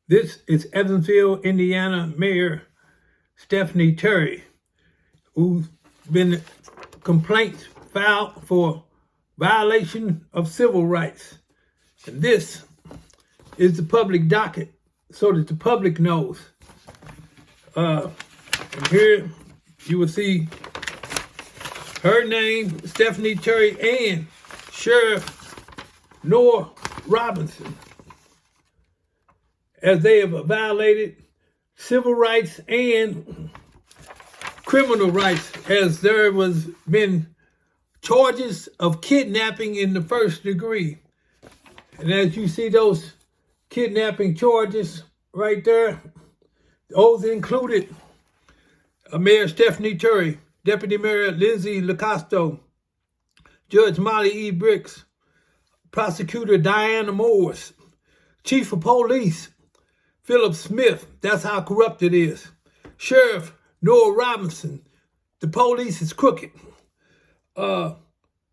This is Evansville, Indiana Mayor Stephanie Terry, who's been complaints filed for violation of civil rights. And this is the public docket so that the public knows. And here you will see her name, Stephanie Terry, and Sheriff Noah Robinson, as they have violated civil rights and criminal rights, as there was been charges of kidnapping in the first degree. And as you see those kidnapping charges right there, those included Mayor Stephanie Terry, Deputy Mayor Lindsay Lacosto, Judge Molly E. Bricks, Prosecutor Diana Moers, Chief of Police Philip Smith, that's how corrupt it is, Sheriff Noah Robinson, the police is crooked,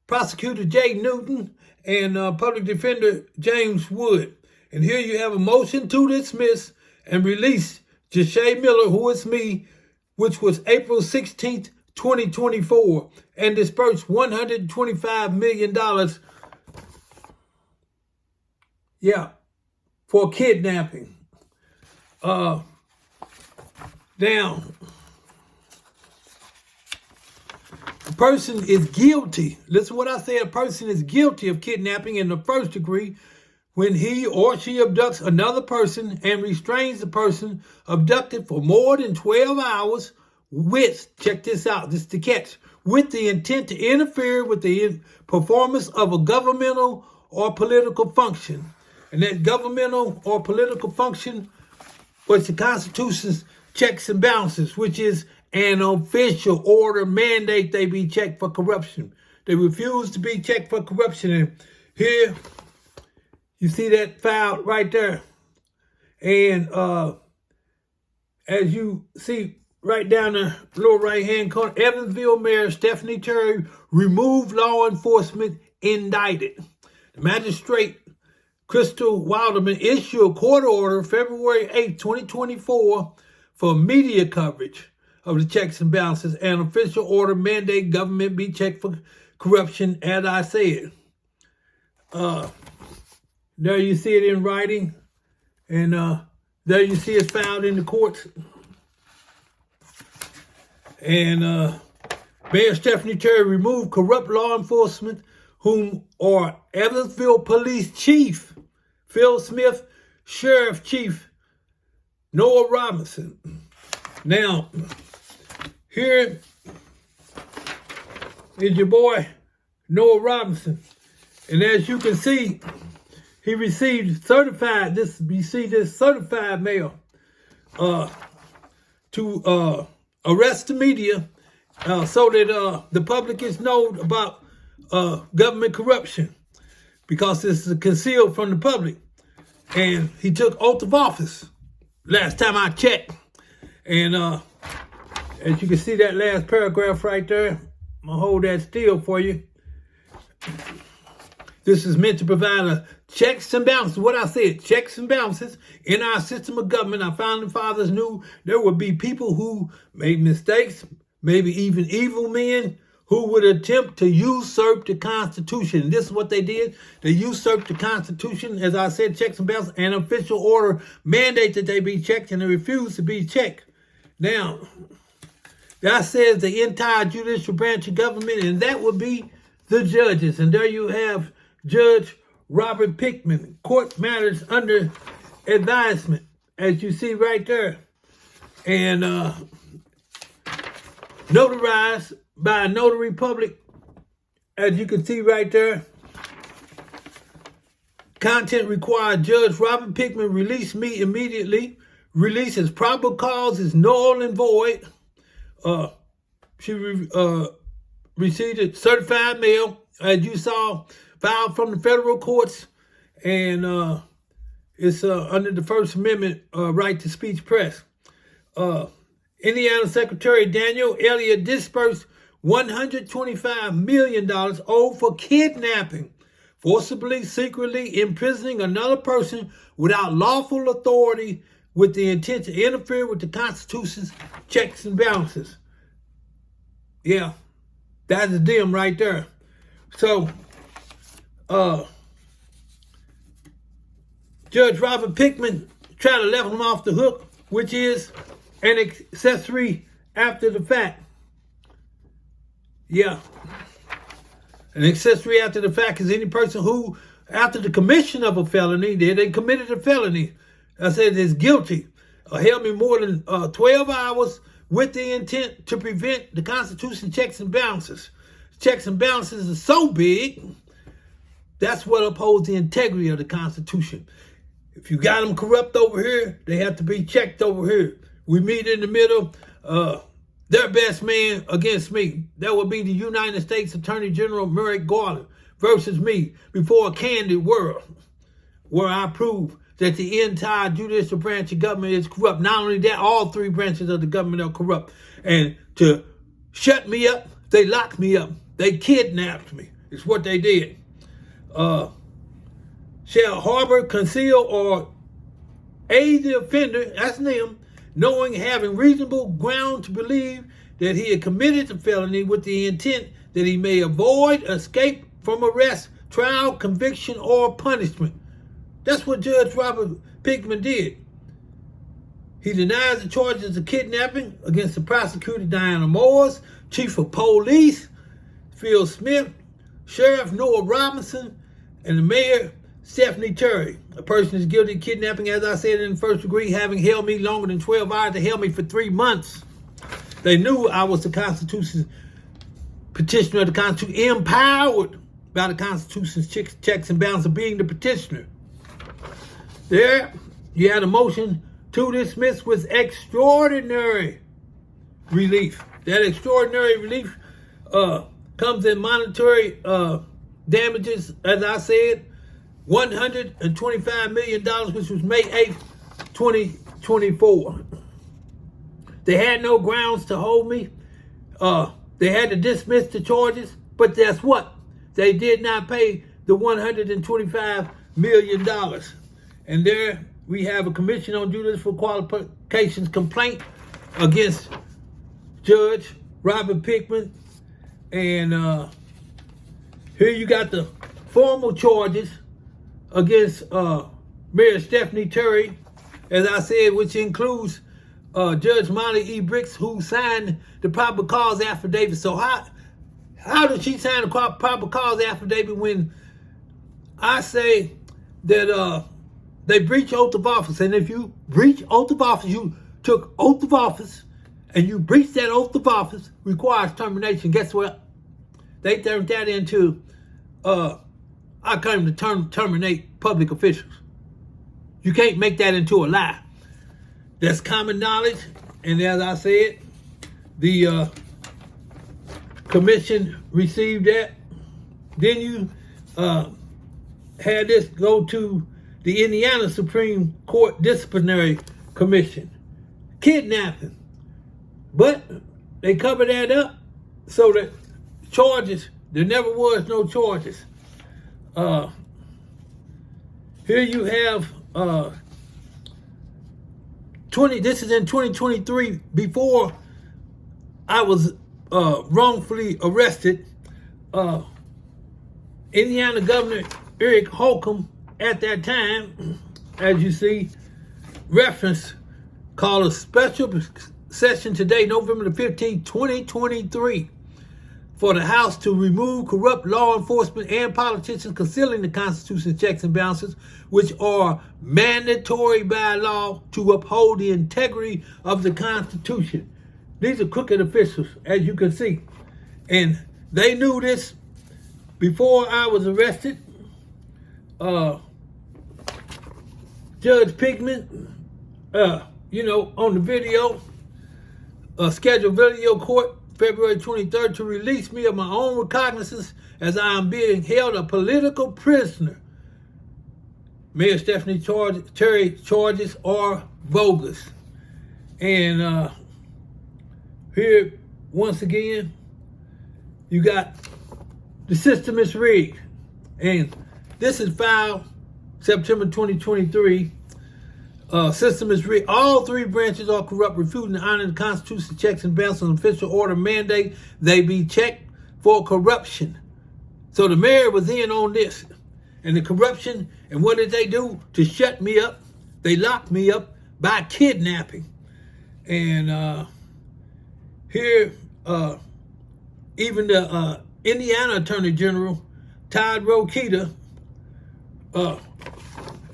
Prosecutor Jay Newton, and Public Defender James Wood. And here you have a motion to dismiss and release Jesha Miller, who is me, which was April 16th, 2024, and disperse $125 million, for kidnapping. Now, a person is guilty. Listen to what I said. A person is guilty of kidnapping in the first degree when he or she abducts another person and restrains the person abducted for more than 12 hours with, check this out, this is the catch, with the intent to interfere with the performance of a governmental or political function. And that governmental or political function was the Constitution's checks and balances, which is an official order mandate they be checked for corruption. They refuse to be checked for corruption. And here, you see that file right there. And as you see right down the lower right-hand corner, Evansville Mayor Stephanie Terry removed law enforcement indicted. The magistrate Crystal Wilderman issued a court order February 8, 2024 for media coverage of the checks and balances, and official order mandate government be checked for corruption, as I said. There you see it in writing, and there you see it filed in the courts. And Mayor Stephanie Terry removed corrupt law enforcement whom are Evansville Police Chief Phil Smith, Sheriff Chief Noah Robinson. Now, here is your boy Noah Robinson, and as you can see, he received certified. You see this certified mail to arrest the media so that the public is known about government corruption, because this is concealed from the public. And he took oath of office last time I checked. And as you can see that last paragraph right there, I'm gonna hold that still for you. This is meant to provide a checks and balances. What I said, checks and balances in our system of government. Our founding fathers knew there would be people who made mistakes, maybe even evil men, who would attempt to usurp the Constitution. This is what they did. They usurped the Constitution, as I said, checks and balances, and official order mandate that they be checked, and they refused to be checked. Now, that says the entire judicial branch of government, and that would be the judges. And there you have Judge Robert Pickman, court matters under advisement, as you see right there. And notarized by a notary public, as you can see right there. Content required Judge Robert Pickman release me immediately. Release as probable cause is null and void. She received a certified mail, as you saw, filed from the federal courts, and it's under the First Amendment right to speech press. Indiana Secretary Daniel Elliott disbursed $125 million owed for kidnapping forcibly, secretly imprisoning another person without lawful authority with the intent to interfere with the Constitution's checks and balances. Yeah, that's them right there. So, Judge Robert Pickman tried to let him off the hook, which is an accessory after the fact. Yeah. An accessory after the fact is any person who, after the commission of a felony, they committed a felony, I said is guilty, held me more than 12 hours with the intent to prevent the Constitution checks and balances. Checks and balances are so big, that's what upholds the integrity of the Constitution. If you got them corrupt over here, they have to be checked over here. We meet in the middle, their best man against me. That would be the United States Attorney General Merrick Garland versus me before a candid world where I prove that the entire judicial branch of government is corrupt. Not only that, all three branches of the government are corrupt. And to shut me up, they locked me up. They kidnapped me. It's what they did. Shall harbor, conceal, or aid the offender, that's them, knowing, having reasonable ground to believe that he had committed the felony with the intent that he may avoid, escape from arrest, trial, conviction, or punishment. That's what Judge Robert Pickman did. He denies the charges of kidnapping against the Prosecutor Diana Moers, Chief of Police Phil Smith, Sheriff Noah Robinson, and the Mayor Stephanie Terry. A person is guilty of kidnapping, as I said, in the first degree, having held me longer than 12 hours. They held me for 3 months. They knew I was the Constitution's petitioner of the Constitution, empowered by the Constitution's checks and balances of being the petitioner. There, you had a motion to dismiss with extraordinary relief. That extraordinary relief comes in monetary damages, as I said, $125 million, which was May 8th, 2024. They had no grounds to hold me. They had to dismiss the charges, but guess what? They did not pay the $125 million. And there we have a Commission on Judicial Qualifications complaint against Judge Robert Pickman. And here you got the formal charges against Mayor Stephanie Terry, as I said, which includes Judge Molly E. Bricks, who signed the probable cause affidavit. So how did she sign the probable cause affidavit when I say that they breach oath of office? And if you breach oath of office, you took oath of office, and you breached that oath of office, requires termination. Guess what? They turned that into, I claim to terminate public officials. You can't make that into a lie. That's common knowledge. And as I said, the commission received that. Then you had this go to the Indiana Supreme Court Disciplinary Commission. Kidnapping. But they covered that up so that charges, there never was no charges. Here you have this is in 2023, before I was wrongfully arrested. Indiana Governor Eric Holcomb at that time, as you see, reference called a special session today, November the 15th, 2023, for the House to remove corrupt law enforcement and politicians concealing the Constitution's checks and balances, which are mandatory by law to uphold the integrity of the Constitution. These are crooked officials, as you can see. And they knew this before I was arrested. Judge Pickman, on the video, scheduled video court, February 23rd, to release me of my own recognizance as I am being held a political prisoner. Mayor Stephanie Terry charges are bogus. And here, once again, you got the system is rigged. And This is filed September 2023. System is rigged. All three branches are corrupt, refusing to honor the Constitution, checks and balances, and official order mandate they be checked for corruption. So the mayor was in on this. And the corruption, and what did they do? To shut me up, they locked me up by kidnapping. And here, even the Indiana Attorney General, Todd Rokita,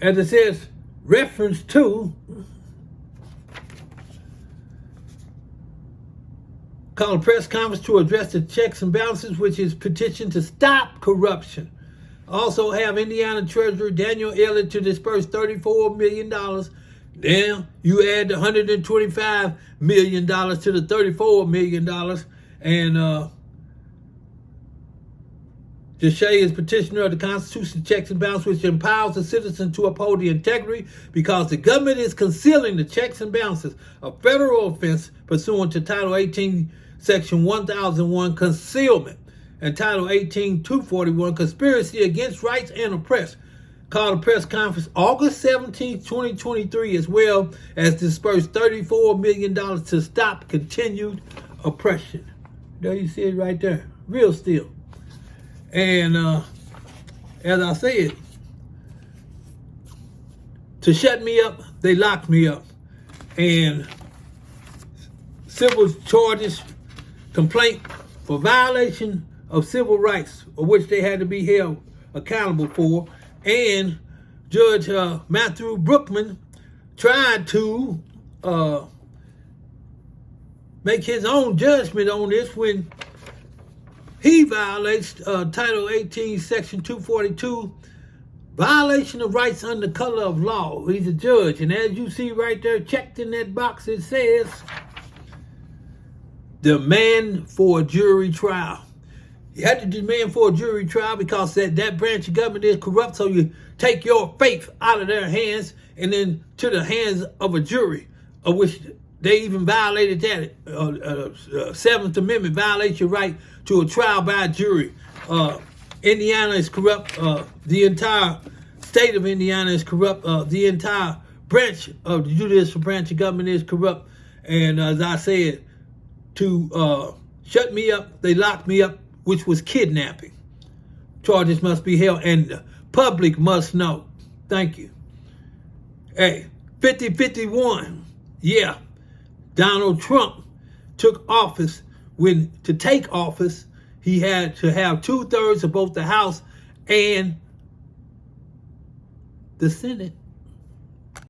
as it says, reference to, called a press conference to address the checks and balances, which is petitioned to stop corruption. Also have Indiana Treasurer Daniel Elliott to disperse $34 million. Now you add the $125 million to the $34 million. And Jesha is petitioner of the Constitution, checks and balances, which empowers the citizen to uphold the integrity because the government is concealing the checks and balances, a federal offense pursuant to Title 18, Section 1001, concealment, and Title 18, 241, conspiracy against rights and oppress. Called a press conference August 17, 2023, as well as dispersed $34 million to stop continued oppression. There you see it right there. Real still. And as I said, to shut me up, they locked me up. And civil charges, complaint for violation of civil rights, of which they had to be held accountable for. And Judge Matthew Brookman tried to make his own judgment on this when he violates Title 18, Section 242, violation of rights under color of law. He's a judge. And as you see right there, checked in that box, it says, demand for a jury trial. You have to demand for a jury trial because that branch of government is corrupt, so you take your faith out of their hands and then to the hands of a jury, of which they even violated that. Seventh Amendment violates your right to a trial by a jury. Indiana is corrupt. The entire state of Indiana is corrupt. The entire branch of the judicial branch of government is corrupt. And as I said, to shut me up, they locked me up, which was kidnapping. Charges must be held, and the public must know. Thank you. Hey, 50-51. Yeah. Donald Trump took office. To take office, he had to have 2/3 of both the House and the Senate.